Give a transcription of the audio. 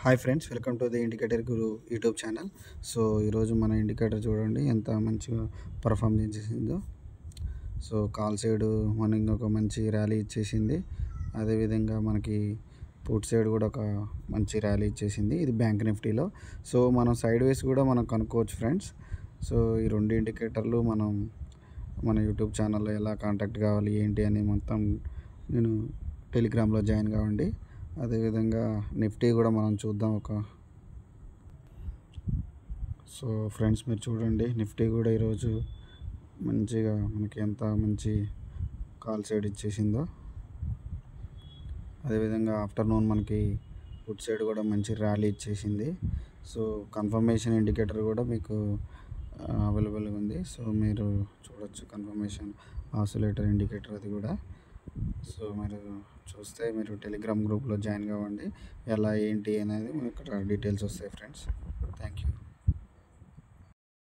Hi friends, welcome to the indicator Guru YouTube channel. So ఈరోజు మన indicator చూడండి ఎంత మంచిగా పర్ఫామ్ చేసిందో. సో కాల్ సైడ్ మనకి ఒక మంచి ర్యాలీ ఇచ్చేసింది. అదేవిధంగా మనకి పుట్ సైడ్ కూడా ఒక మంచి ర్యాలీ ఇచ్చేసింది. ఇది బ్యాంక్ నిఫ్టీలో. సో మనం సైడ్ వేస్ కూడా మనం కనుక్కోవచ్చు ఫ్రెండ్స్. సో ఈ రెండు ఇండికేటర్లు మనం మన యూట్యూబ్ ఛానల్లో ఎలా కాంటాక్ట్ కావాలి ఏంటి అని మొత్తం నేను టెలిగ్రామ్లో జాయిన్ కావండి. అదేవిధంగా నిఫ్టీ కూడా మనం చూద్దాం సో ఫ్రెండ్స్ మీరు చూడండి, నిఫ్టీ కూడా ఈరోజు మంచిగా మనకి ఎంత మంచి కాల్ సైడ్ ఇచ్చేసిందో. అదేవిధంగా ఆఫ్టర్నూన్ మనకి పుట్ సైడ్ కూడా మంచి ర్యాలీ ఇచ్చేసింది. సో కన్ఫర్మేషన్ ఇండికేటర్ కూడా మీకు అవైలబుల్గా ఉంది. సో మీరు చూడొచ్చు కన్ఫర్మేషన్ ఆసిలేటర్ ఇండికేటర్ అది కూడా. సో మీరు చూస్తే మీరు టెలిగ్రామ్ గ్రూప్లో జాయిన్ కావండి. ఎలా ఏంటి అనేది ఇక్కడ డీటెయిల్స్ వస్తాయి ఫ్రెండ్స్. Thank you.